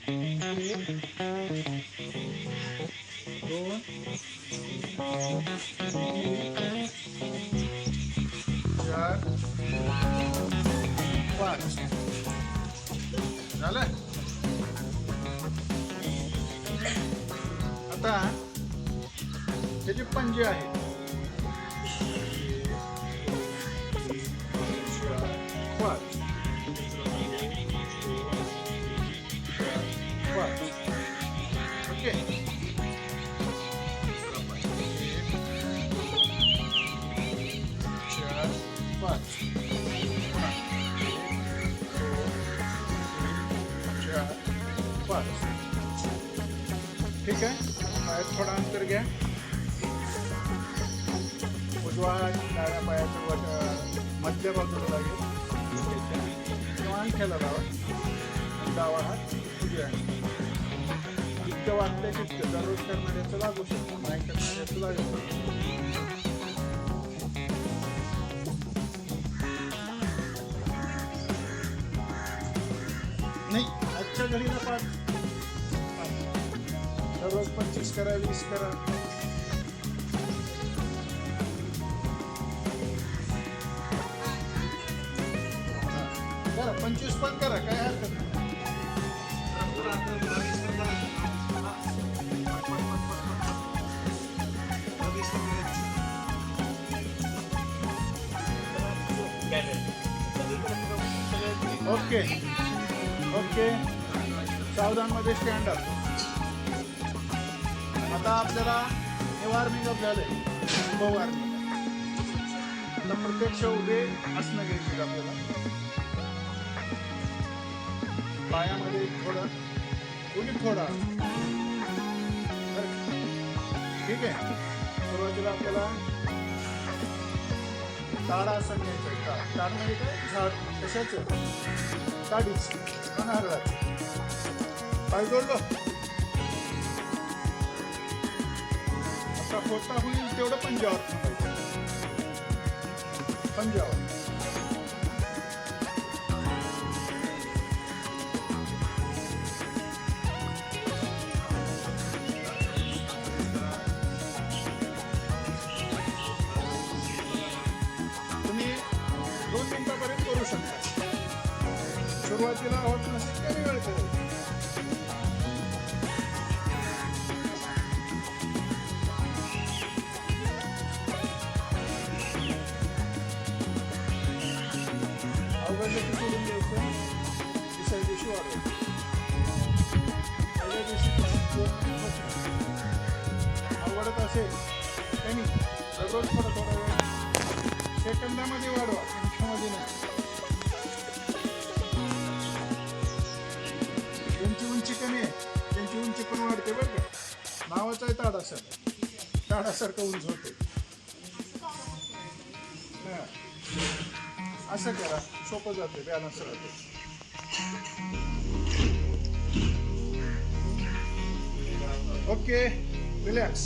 दोन, चार, पाच. झालं. आता हे जे पंजे आहेत, पाच, पाच. ओके. चार, पाच. चार, पाच. ठीक आहे. पायात थोडा अंतर घ्या. उजवा डाव्या पायाच्या मध्य बाजूला लागेल किंवा अंगठ्याला लावा. डावा हात उजव्या. जितकं वाटतं तितकं दररोज करणाऱ्याचं लागू शकतो, नाही करणाऱ्याचं लागू शकतो. नाही, आजच्या घडीला 5. दररोज 25 करा, 20 करा. करा 25 पण करा, काय हरकत नाही. Okay okay. सावधानमध्ये स्टँड अप. आता आपल्याला हे वॉर्मिंग अप झालंय. उभं वॉर्मिंग. आता प्रत्यक्ष उभे असणं घ्यायचे आपल्याला. पायामध्ये थोडं उडी थोडा. ठीक आहे. सुरुवातीला आपल्याला ताडासन घ्यायचं. ताड म्हणजे काय? झाड. कशाचं? ताडीच नारळाचं. पाय जोडलो. आता होता होईल तेवढं पंजावर थांबायचं. पंजावर. तुम्ही 2 मिनिटापर्यंत करू शकता. सुरुवातीला होत नसेल कमी वेळ करायचा. अवघडलं सोडून द्यायचं. दुसऱ्या दिवशी वाढवायचं. पहिल्या दिवशी अवघडत असेल त्यांनी दररोज थोडा वेळ सेकंदामध्ये वाढवा, मिनिटामध्ये नाही. त्यांची उंची कमी आहे, त्यांची उंची पण वाढते बरं का. नावाचं आहे ताडासन. ताडासारखं उंच होते. असं करा, सोपं जाते, बॅलन्स राहते. ओके. रिलॅक्स.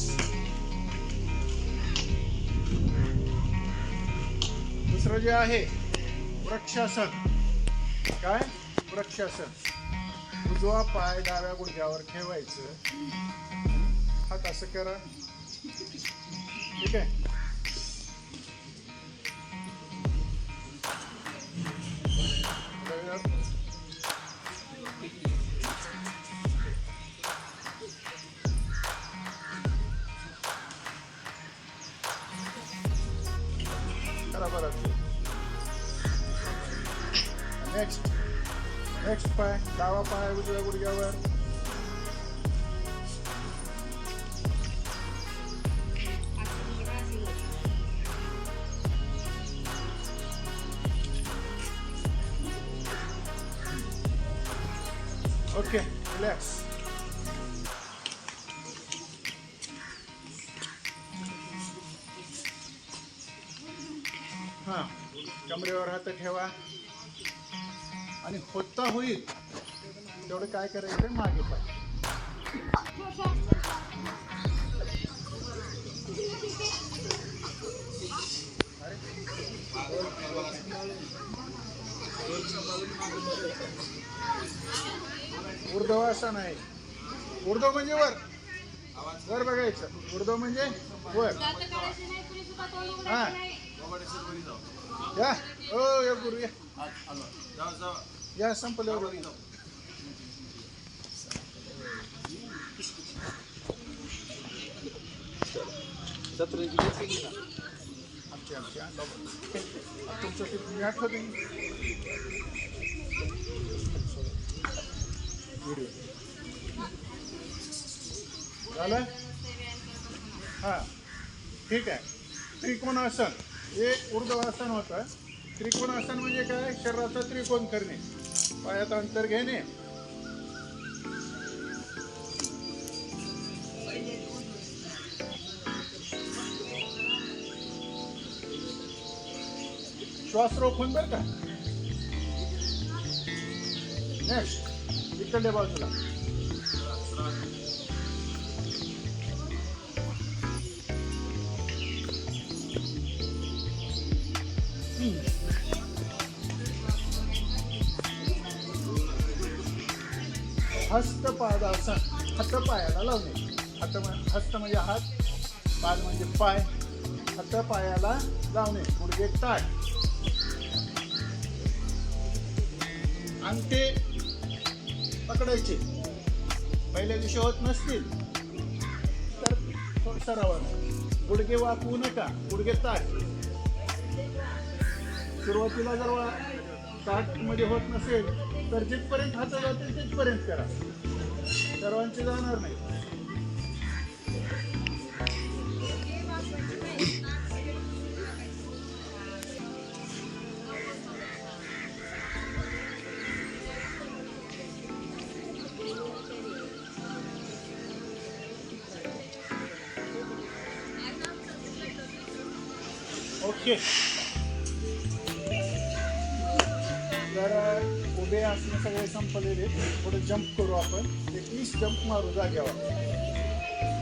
दुसरं जे आहे वृक्षासन. काय? वृक्षासन. उजवा पाय डाव्या गुडघ्यावर ठेवायचं. हात असं करा. ठीक आहे. नेक्स्ट पाय. डावा पाय उजव्या गुडघ्यावर. ओके. रिलॅक्स. हां, कमरेवर हात ठेवा आणि होता होईल तेवढं काय करायचं, मागे पाय. ऊर्ध्वासन आहे. ऊर्ध्व म्हणजे वर, वर बघायचं. ऊर्ध्व म्हणजे वर. हा या ओ या गुरु या संपलं. आमच्या तुमचं मी आठवते व्हिडिओ झालं. हां ठीक आहे. त्रिकोणासन हे ऊर्ध्वासन होतं. त्रिकोणासन म्हणजे काय? शरीराचा त्रिकोण करणे, पायात अंतर घेणे, श्वास रोखून बरं का. नेक्स्ट इकडल्या बाजूला हस्तपादासन. हात पायाला लावणे. हस्त म्हणजे हात, पाद म्हणजे पाय. हात पायाला लावणे. गुडघे ताठ. अंगठे पकडायचे. पहिल्या दिवशी होत नसतील तर सरावानं. गुडघे वाकवू नका. गुडघे ताठ. सुरुवातीला जर ताठ मध्ये होत नसेल तर जिथपर्यंत हात जातील तिथपर्यंत करा. सर्वांचे जाणार नाही. ओके. तर उभे असणे सगळे संपलेले. थोडे जंप करू आपण. 20 जंप मारू जाग्यावर.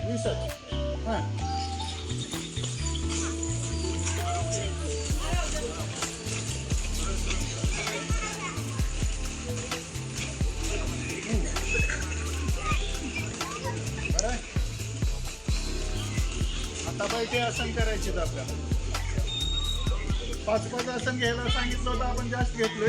20च. हां बरं. आता बैठे आसन करायचे आपल्याला. 5-5 आसन घ्यायला सांगितलं होतं, आपण जास्त घेतले.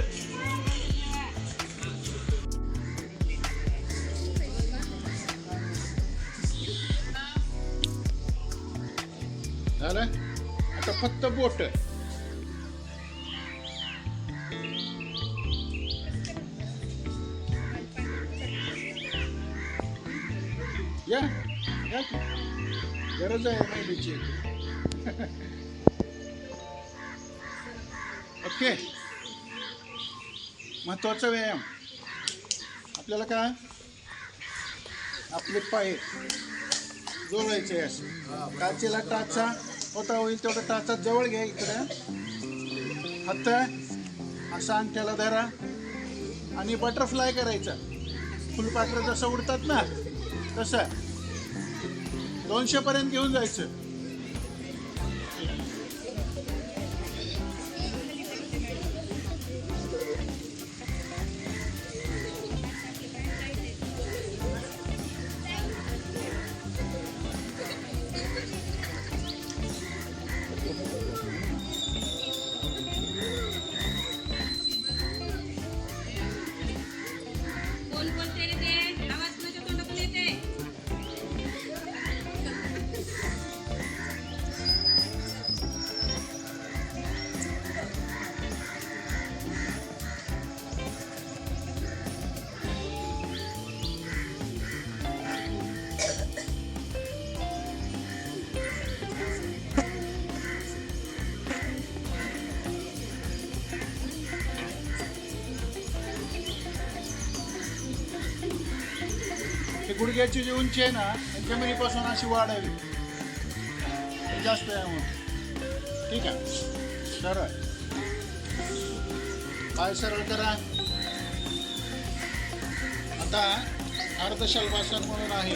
झालं. आता फक्त बोट. या या गरज आहे महिलेची. ओके. महत्वाचा व्यायाम आपल्याला काय? आपले पाय जोडायचे असं. टाचेला टाचा होता होईल तेवढा टाचा जवळ घ्या. इकडं हात असा अंगठ्याला धरा आणि बटरफ्लाय करायचा. फुलपात्र जसं उडतात ना तसं 200 पर्यंत घेऊन जायचं. गुडघ्याची जी उंची आहे ना जमिनीपासून अशी वाढावी. जास्त आहे. ठीक आहे. सरळ पाय सरळ करा. आता अर्धशल्भासन म्हणून आहे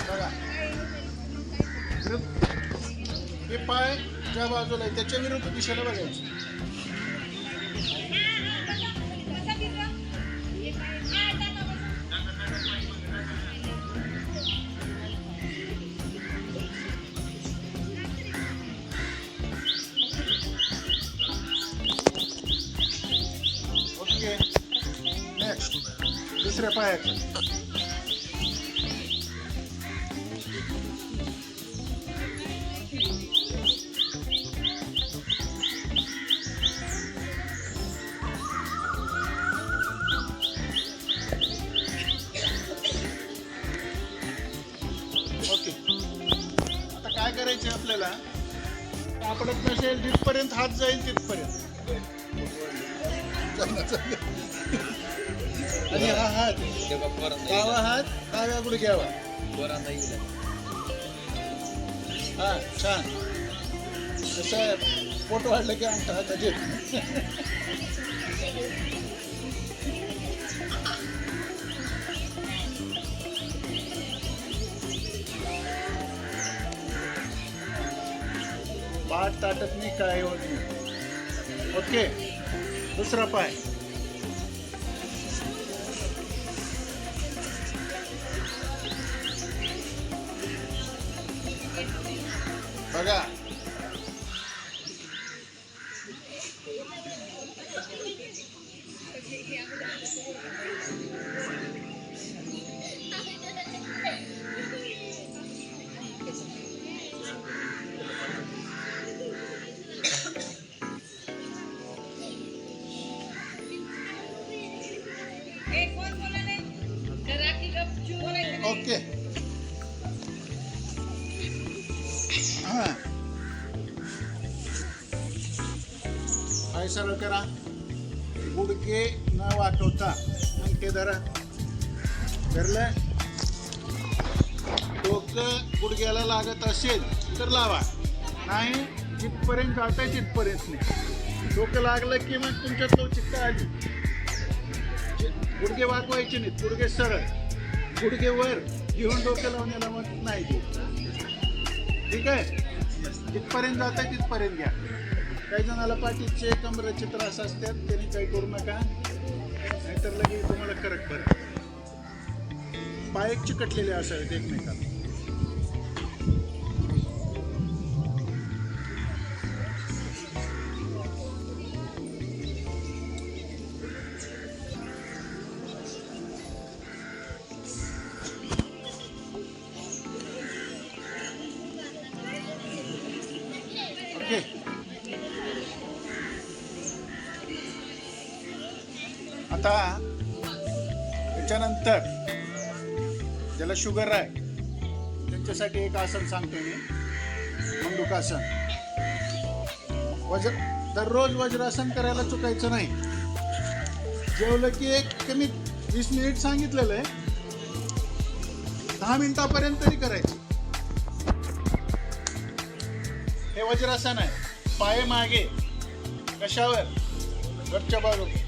बघा. हे पाय ज्या बाजूला आहे त्याच्या विरुद्ध दिशेला बघायचे. दुसऱ्या पायाचं. ओके, आता काय करायचे आपल्याला, आपडत नसेल जिथपर्यंत हात जाईल तिथपर्यंत. आणि हा हात डावा हात डाव्या गुडघ्यावा. हा छान. कसं पोट वाढलं की आमचा हात अजित. पाठ ताटत नाही, काय होत नाही. ओके, दुसरा पाय. बघा, ओके. हा, पाय सरळ करा, गुडघे न वाकवता अंगठे धरा. धरलं, डोकं गुडघ्याला लागत असेल तर लावा, नाही जिथपर्यंत जाता तिथपर्यंत नाही. डोकं लागलं की मग तुमच्यात लवचिकता आली. गुडघे वाकवायचे नाहीत, गुडघे सरळ, गुडघे वर घेऊन डोकं लावण्याला मग नाही देत. ठीक आहे, जिथपर्यंत जाता तिथपर्यंत घ्या. काही जणाला पाठीचे कमरेचे त्रास असतात, त्यांनी काही करू नका, नाहीतर लगेच तुम्हाला फरक पडेल. पाय चिकटलेले असावेत एकमेकाला. ओके, आता त्याच्यानंतर ज्याला शुगर आहे त्यांच्यासाठी एक आसन सांगतो मी, मंडूकासन. दररोज वज्रासन करायला चुकायचं नाही. जेवलं की एक कमी 20 मिनिट सांगितलेलं आहे, 10 मिनिटापर्यंत तरी करायचं. हे वज्रासन आहे. पाय मागे, कशावर, वरच्या बाजूला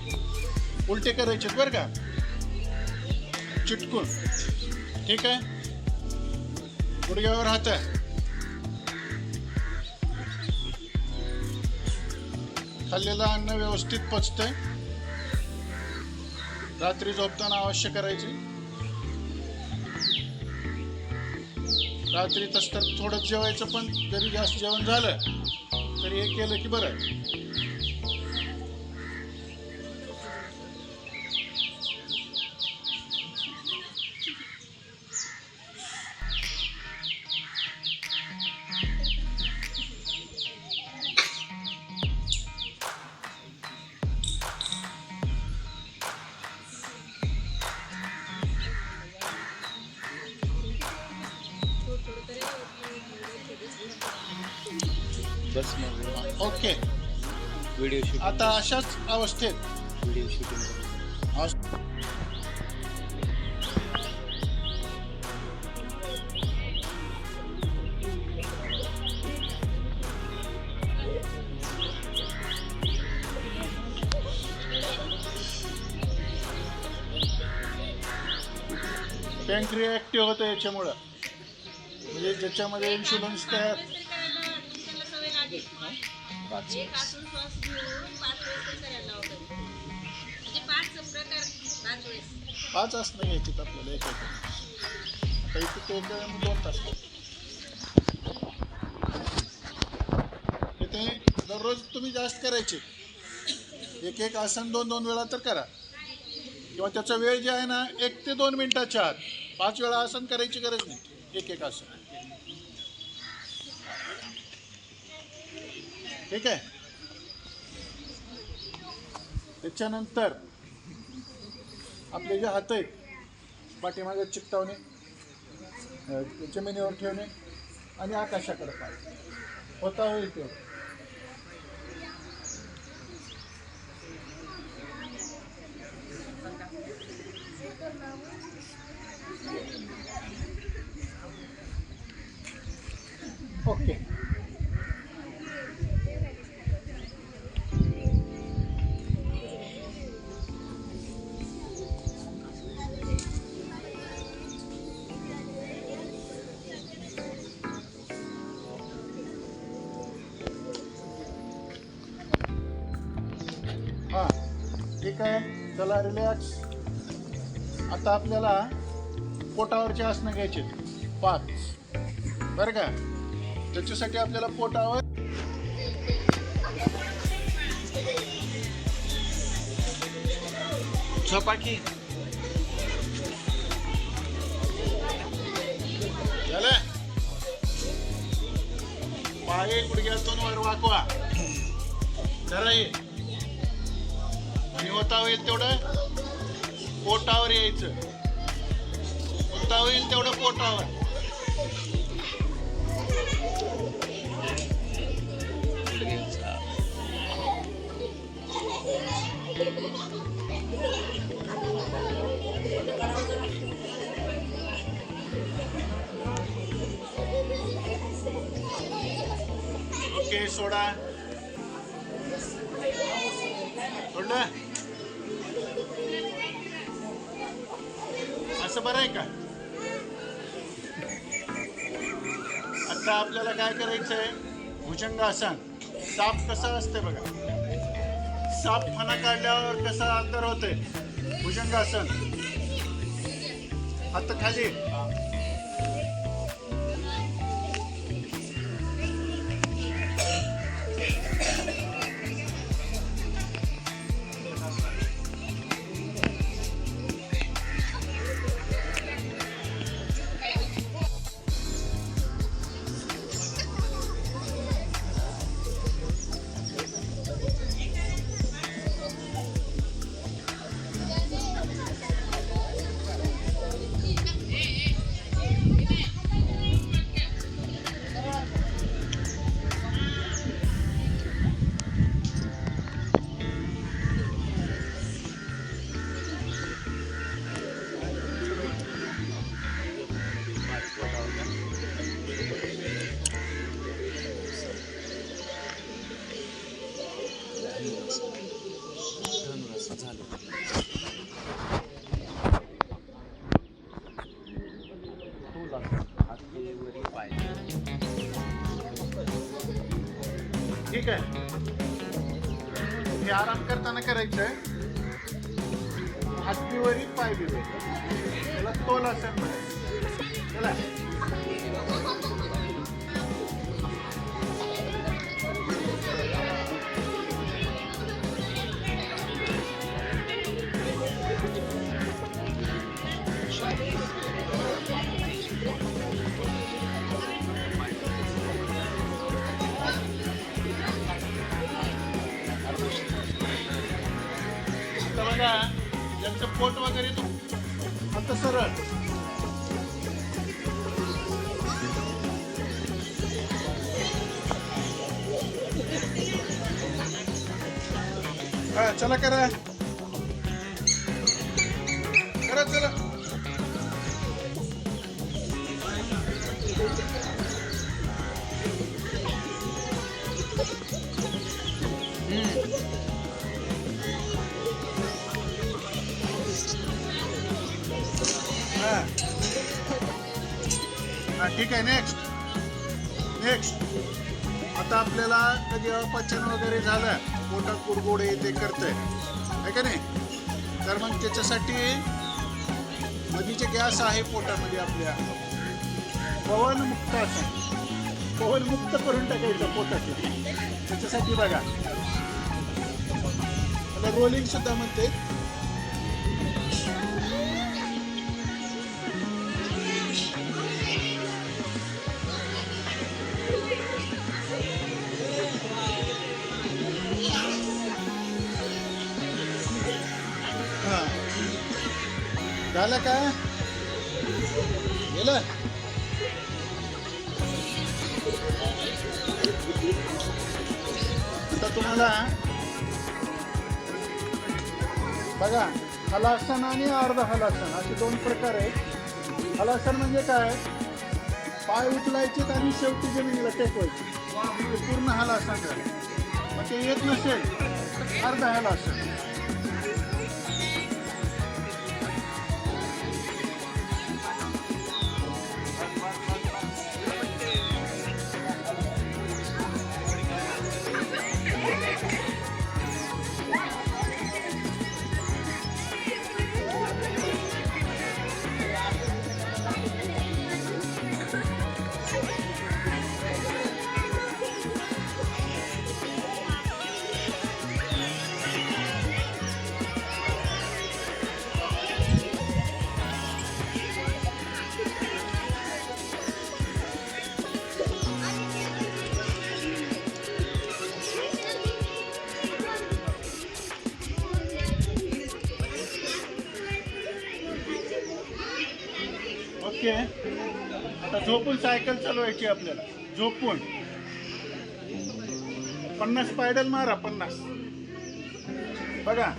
उलटे करायचे बरं का, चिटकून. ठीक आहे, गुडघ्यावर हात. खाल्लेलं अन्न व्यवस्थित पचतंय. रात्री झोपताना अवश्य करायची. रात्री तस तर थोडंच जेवायचं, पण जरी जास्त जेवण झालं तरी हे केलं की बरं. Okay, video shooting. आता अशाच अवस्थेत व्हिडिओ शूटिंग. पॅन्क्रिया ॲक्टिव्ह होतं याच्यामुळं, म्हणजे ज्याच्यामध्ये इन्शुलन्स तयार. 5 असणं घ्यायचे आपल्याला एक. आता इथे ते 2 तास. ते दररोज तुम्ही जास्त करायचे. एक आसन 2-2 वेळा तर करा. किंवा त्याचा वेळ जे आहे ना 1 ते 2 मिनिटाच्या आत 5 वेळा आसन करायची गरज नाही, एक आसन. ठीक आहे. त्याच्यानंतर आपले जे हात आहेत पाठीमागे चिकटवणे, जमिनीवर ठेवणे आणि आकाशाकडे पाय होता होईल तेवढं. ओके. हां ठीक आहे. चला रिलॅक्स. आता आपल्याला पोटावरचे आसनं घ्यायचे 5 बरं का. त्याच्यासाठी आपल्याला पोटावर झोपाकी झालं. पाय गुडघ्यातून वर वाकवा जरा ये आणि होता होईल तेवढं पोटावर यायचं. होता होईल तेवढं पोटावर. ओके. सोडा. सोडलं. असं बरं आहे का. आता आपल्याला काय करायचंय भुजंगासन. साप कसं असते बघा. साप फणा काढल्यावर कसा अंतर होते. भुजंगासन. हात खाली. ठीक आहे. हे आराम करताना करायचंय. हातबीवरी पाय बिवे त्याला तोल असेल. चला. बघा यांचं पोट वगैरे आता सरळ. हा चला करा करा चला. हा ठीक आहे. नेक्स्ट. आता आपल्याला कधी अपचन वगैरे झालं, पोटात कुरगुडे ते करतंय आहे का नाही, तर मग त्याच्यासाठी मध्ये जे गॅस आहे पोटामध्ये आपल्या पवनमुक्त असं पवनमुक्त करून टाकायचं पोटातलं. त्याच्यासाठी बघा त्याला रोलिंग सुद्धा म्हणते. झालं का गेलं आता तुम्हाला बघा हलासन आणि अर्ध हलासन असे दोन प्रकार आहेत. हलासन म्हणजे काय पाय उचलायचे आणि शेवटी जमिनीला टेकवायचे म्हणजे पूर्ण हलासन झालं. मग ते येत नसेल अर्ध हलासन. ओके आता झोपून सायकल चालवायची आपल्याला. झोपून 50 पायडल मारा 50 बघा.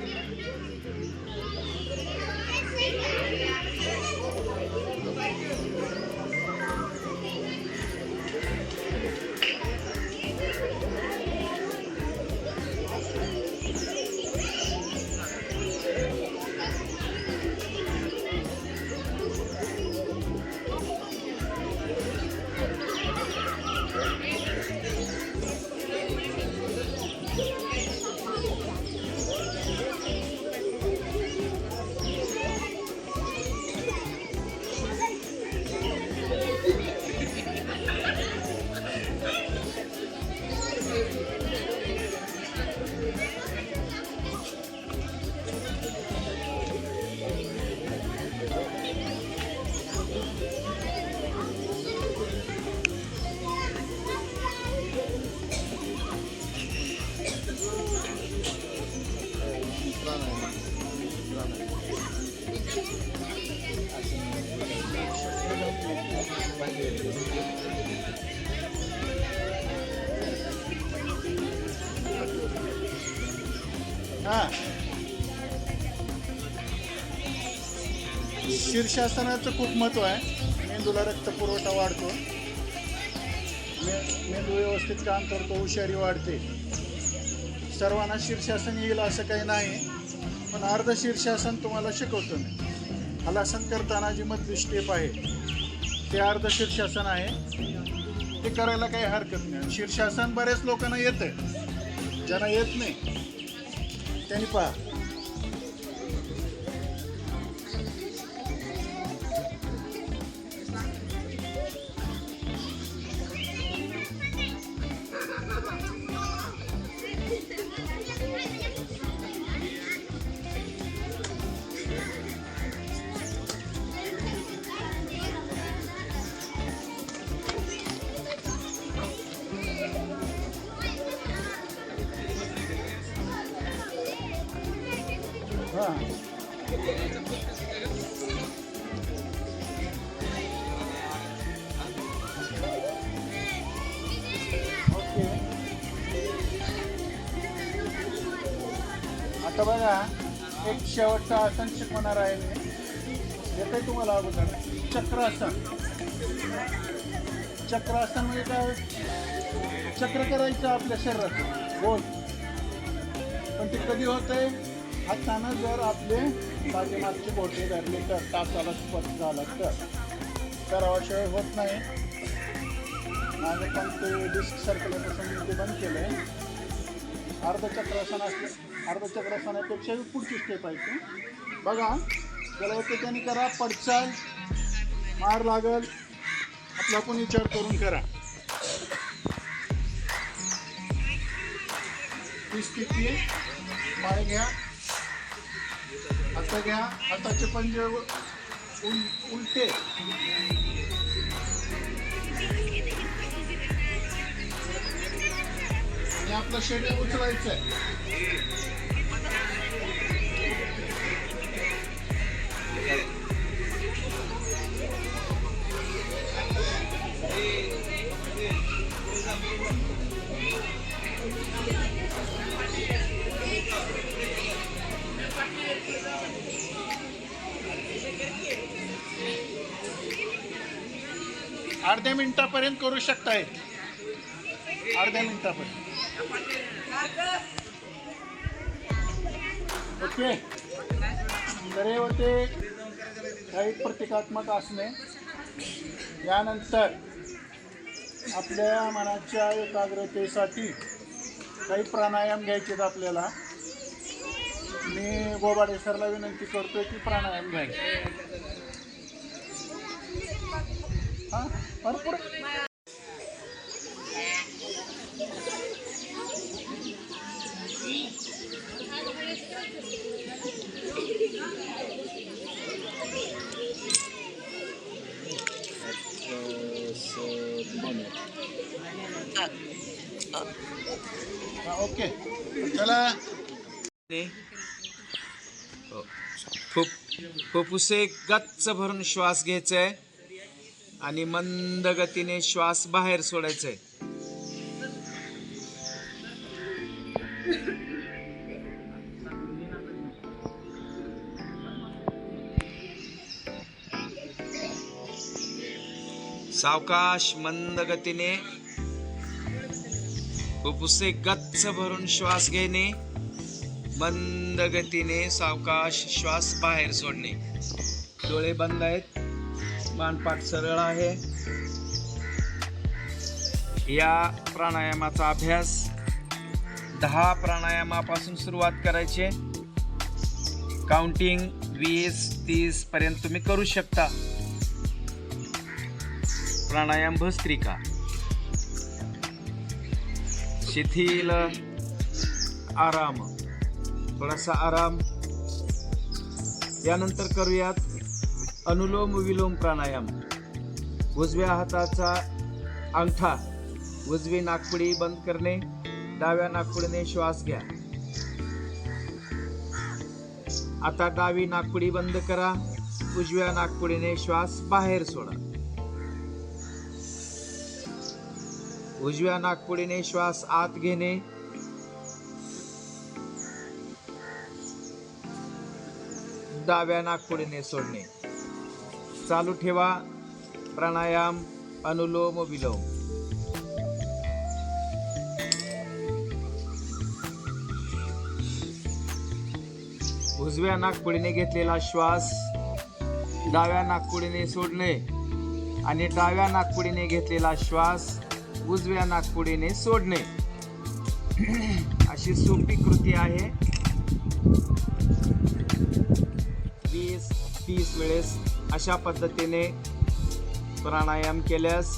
हा शीर्षासनाचं खूप महत्त्व आहे. मेंदूला रक्तपुरवठा वाढतो, मेंदू व्यवस्थित काम करतो, हुशारी वाढते. सर्वांना शीर्षासन येईल असं काही नाही, पण अर्ध शीर्षासन तुम्हाला शिकवतो मी. हलासन करताना जी मधली स्टेप आहे ते अर्ध शीर्षासन आहे. ते करायला काही हरकत नाही. शीर्षासन बऱ्याच लोकांना येतं, ज्यांना येत नाही त्यांनी पहा. हां ओके आता बघा एक शेवटचं आसन शिकवणार आहे मी. येतंय तुम्हाला अगोदर चक्रासन. चक्रासन म्हणजे काय, चक्र करायचं आपल्या शरीरात गोल. पण ते कधी होतंय, हातानं जर आपले पाठीमागचे बोटे धरले तर, तासाला स्पर्श झाला तर. करावाशिवाय होत नाही. माझं पण ते डिस्क सर्कलपासून मी ते बंद केलं आहे. अर्धचक्रासन असलं, अर्धचक्रासनापेक्षा पुढची स्टेप आहे ती बघा. त्याला होते त्यांनी करा, पडचाल मार लागल आपला पण विचार करून करा. ती स्थिती पाय घ्या, हात घ्या, हाताचे पंजे उलटे आणि आपलं शरीर उचलायचं आहे. अर्ध्या मिनिटापर्यंत करू शकताय, अर्ध्या मिनिटापर्यंत. ओके. तर हे होते काही प्रतिकात्मक आसने. यानंतर आपल्या मनाच्या एकाग्रतेसाठी काही प्राणायाम घ्यायचे आहेत आपल्याला. मी गोबाडे सरला विनंती करतोय की प्राणायाम घ्यायचे. हां, भरपूर. ओके, चला. फुफ्फुसे गच्च भरून श्वास घ्यायचा आहे आणि मंद गतीने श्वास बाहेर सोडायचा आहे. सावकाश मंद गतीने फुफ्फुसे गच्च भरून श्वास घेणे, मंद गतीने सावकाश श्वास बाहेर सोडणे. डोळे बंद आहेत, मानपाठ सरळ आहे. या प्राणायामाचा अभ्यास 10 प्राणायामापासून सुरुवात करायचे. काउंटिंग 20-30 पर्यंत तुम्ही करू शकता. प्राणायाम भस्त्रिका, शिथिल, आराम, थोडासा आराम. यानंतर करूयात अनुलोम विलोम प्राणायाम. उजव्या हाताचा अंगठा उजवी नाकपुडी बंद करणे, डाव्या नाकपुडीने श्वास घ्या. आता डावी नाकपुडी बंद करा, उजव्या नाकपुडीने श्वास बाहेर सोडा. उजव्या नाकपुडीने श्वास आत घेणे, डाव्या नाकपुडीने सोडणे. चालू ठेवा प्राणायाम अनुलोम विलोम. उजव्या नाकपुडीने घेतलेला श्वास डाव्या नाकपुडीने सोडणे आणि डाव्या नाकपुडीने घेतलेला श्वास उजव्या नाकपुडीने सोडणे. अशी सोपी कृती आहे. 20-30 वेळेस अशा पद्धतीने प्राणायाम केल्यास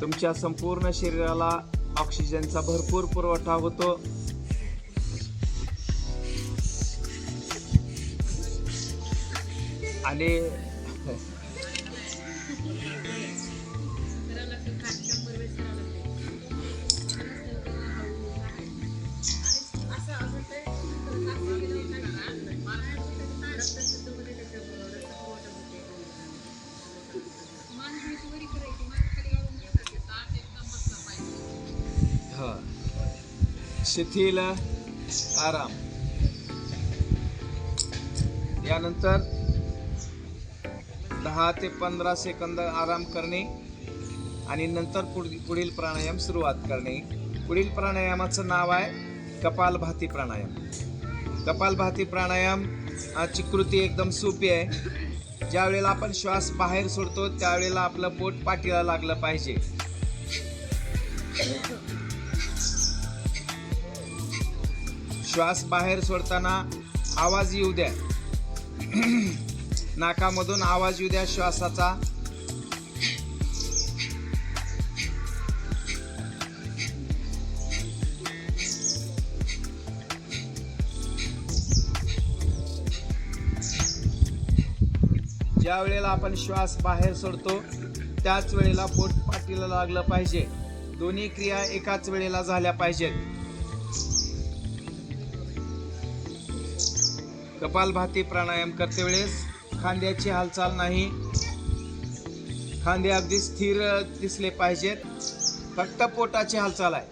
तुमच्या संपूर्ण शरीराला ऑक्सिजनचा भरपूर पुरवठा होतो. आणि शिथिल, आराम. यानंतर 10 ते 15 सेकंद आराम करणे आणि नंतर पुढील प्राणायाम सुरुवात करणे. पुढील प्राणायामाचं नाव आहे कपालभाती प्राणायाम. कपालभाती प्राणायाम ची कृती एकदम सोपी आहे. ज्या वेळेला आपण श्वास बाहेर सोडतो त्यावेळेला आपलं पोट पाठीला लागलं पाहिजे. श्वास बाहेर सोडताना आवाज येऊ द्या. नाकामधून आवाज येऊ द्या श्वासाचा. ज्या वेळेला आपण श्वास बाहेर सोडतो त्याच वेळेला पोट पाठीला लागलं पाहिजे. दोन्ही क्रिया एकाच वेळेला झाल्या पाहिजेत. कपालभाती प्राणायाम करते वेळेस खांद्याची हालचाल नाही. खांदे अगदी स्थिर दिसले पाहिजेत. फक्त पोटाची हालचाल आहे.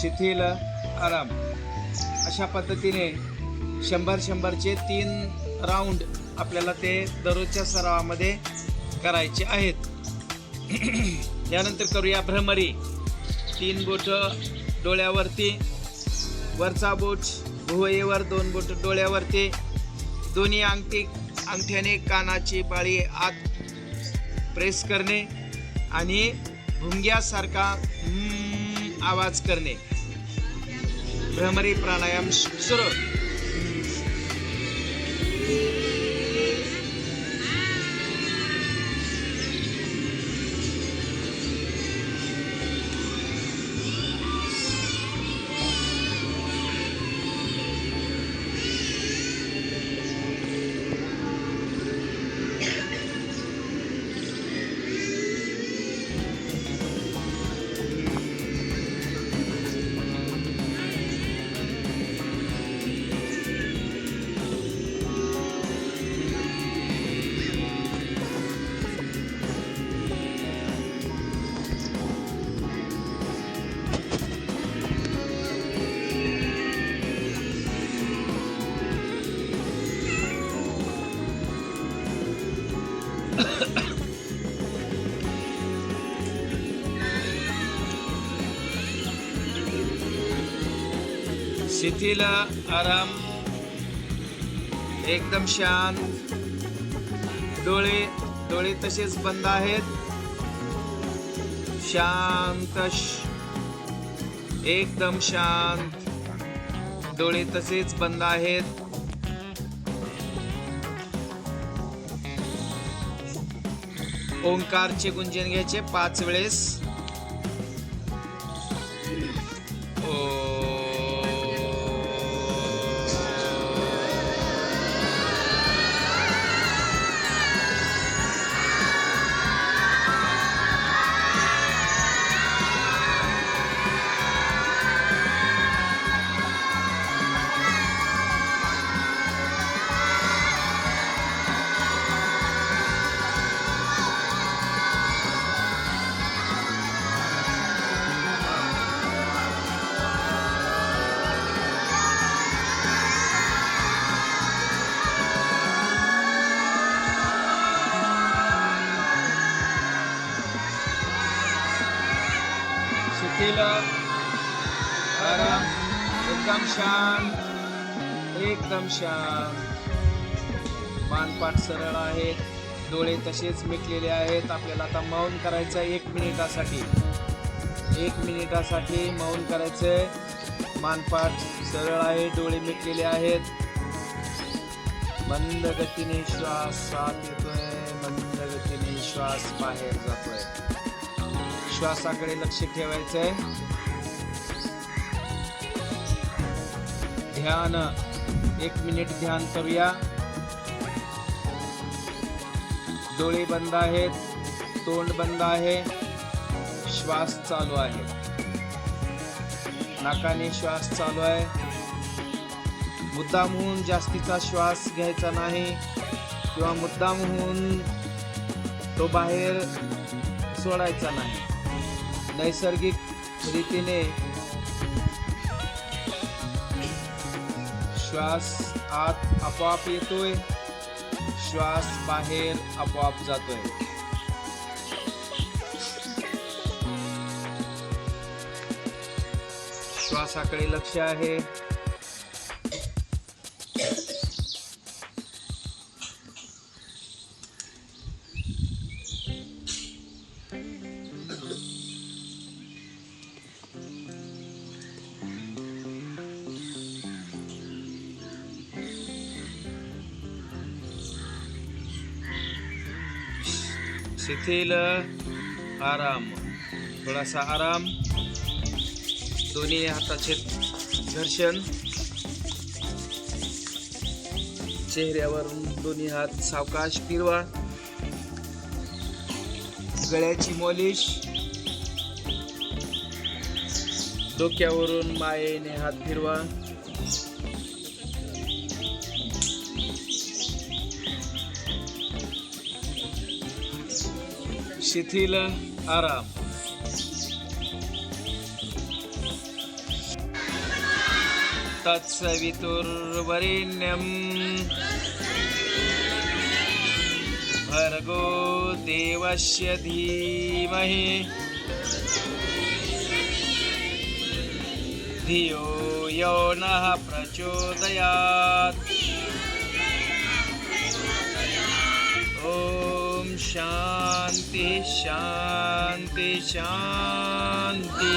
शिथिल आराम. अशा पद्धतीने 100-100चे 3 राऊंड आपल्याला ते दररोजच्या सरावामध्ये करायचे आहेत. यानंतर करूया भ्रमरी. 3 बोट डोळ्यावरती, वरचा बोट भुवयेवर, 2 बोट डोळ्यावरती, दोन्ही अंगठ्याने कानाची बाळी आत प्रेस करणे आणि भुंग्यासारखा आवाज करणे. भ्रमरी प्राणायाम सुरू. शिथिल आराम, एकदम शांत. डोळे तसेच बंद आहेत. शांत, एकदम शांत. डोळे तसेच बंद आहेत. ओंकारचे गुंजन घ्यायचे 5 वेळेस. शिथिल आराम, एकदम शांत, एकदम शांत. मानपाठ सरळ आहे, डोळे तसेच मिटलेले आहेत. आपल्याला आता मौन करायचं आहे 1 मिनिटासाठी. 1 मिनिटासाठी मौन करायचंय. मानपाठ सरळ आहे, डोळे मिटलेले आहेत. मंद गतीने श्वास आत येतोय, मंद गतीने श्वास बाहेर जातोय. श्वासाकडे लक्ष ठेवायचंय. ध्यान, 1 मिनिट ध्यान करूया. डोळे बंद आहेत, तोंड बंद आहे, श्वास चालू आहे. नाकाने श्वास चालू आहे. मुद्दामहून जास्तीचा श्वास घ्यायचा नाही किंवा मुद्दामहून तो बाहेर सोडायचा नाही. नैसर्गिक रीतीने श्वास आत आपोआप येतोय, श्वास बाहेर आपोआप जातोय. श्वासाकडे लक्ष आहे. शिथिल आराम, थोडासा आराम. दोन्ही हाताचे घर्षण. चेहऱ्यावरून दोन्ही हात सावकाश फिरवा. गळ्याची मॉलिश. डोक्यावरून मायेने हात फिरवा. शिथिल आराम. तत्सवितुर्वरेण्यं भर्गो देवस्य धीमहि धियो यो नः प्रचोदयात्। ओम शांति शांति शांति।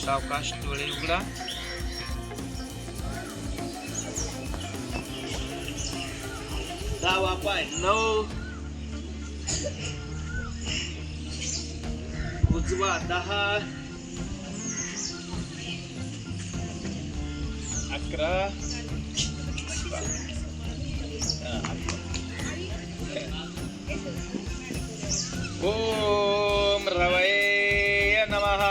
सावकाश डोळे उघडा। डावा पाय 9, उजवा 10, 11, ओम रवये नमः।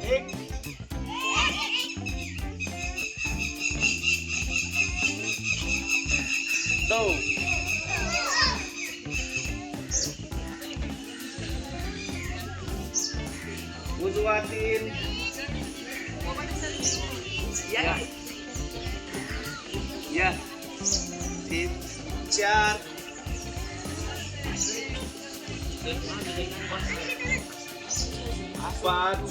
1, 2, उजवा 3, या 3, 4, 5,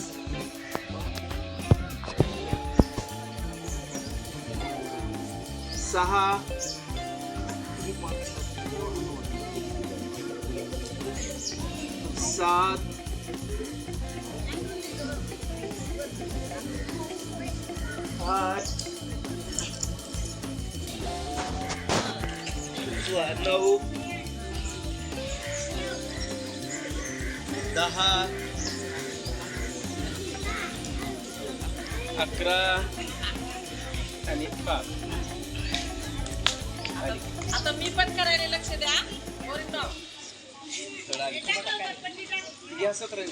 6, 7, 8, 9, 10, 11 आणि 5. आता मी पण करायला लक्ष द्या. गोविंदराव. या 17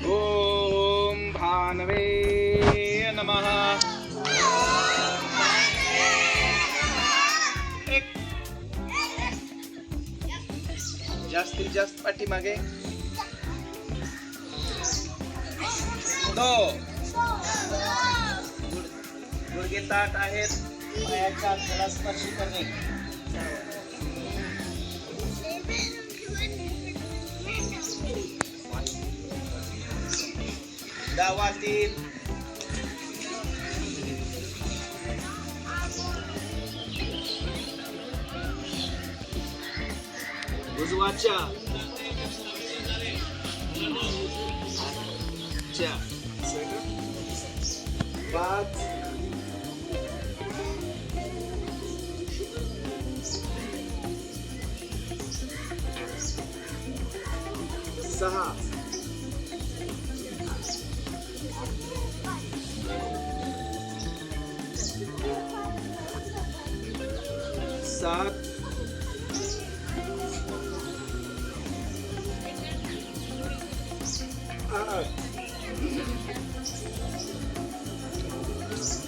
ओम भानवे नमः। जास्तीत जास्त पाठीमागे 2, गुडघे ताठ आहेत, पायाच्या हाताला स्पर्श करणे। डावा 3, उजवा 4, 5, 6, 7, 8,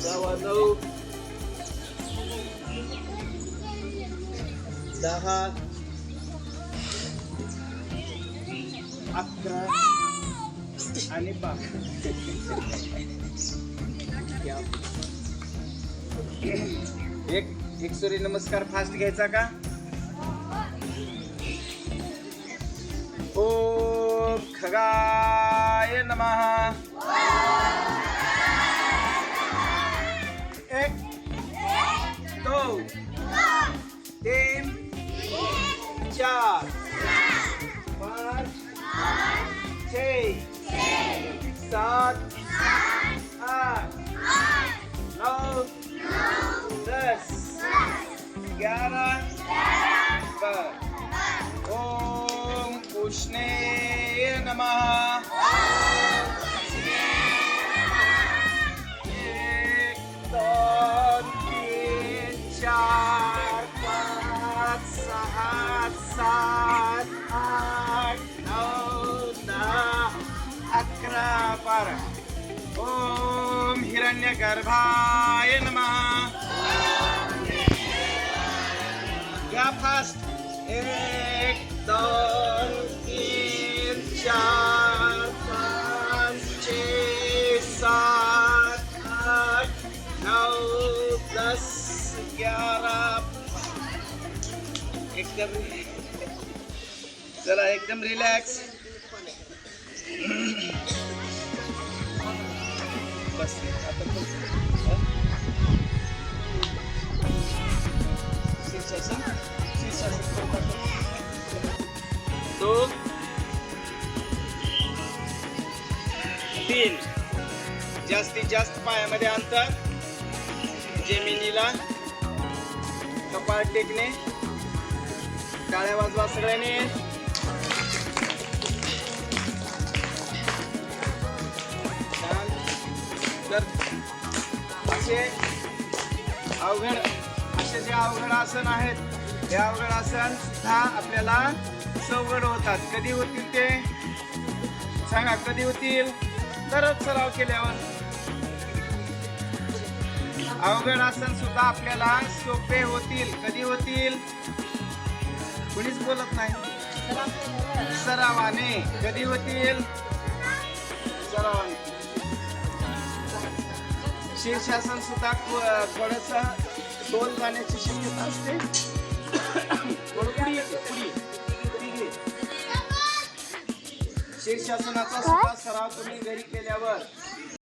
डावा 9, 10, 11 आणि 12. एक सूर्य नमस्कार फास्ट घ्यायचा का? ओम खगाय नमः। 1, 2, 3, 4, 5, 6, 7, 8, 9, 10, 11, 12. ओम कृष्णे नमः। 1, 2, 3, 4, 5, 6, 7, हिरण्यगर्भाय नमः. घ्या फास्ट. 1 2 3 4 5 6 7 8 9 10 11. एकदम चला एकदम रिलॅक्स. बस आता शीर्षासन करतात. 2 3. जास्तीत जास्त पायामध्ये अंतर. जमिनीला कपाळ टेकणे. टाळ्या वाजवा सगळ्यांनी. तर असे जे अवघड आसन आहेत, हे अवघड आसन सुद्धा आपल्याला सवड होतात. कधी होतील ते सांगा, कधी होतील? तरच सराव केल्यावर. अवघड आसन सुद्धा आपल्याला सोपे होतील. कधी होतील? कुणीच बोलत नाही. सरावाने. कधी होतील? सरावाने. शीर्षासन सुद्धा थोडस तोल जाण्याची शक्यता असते. शीर्षासनाचा सुद्धा सराव तुम्ही घरी केल्यावर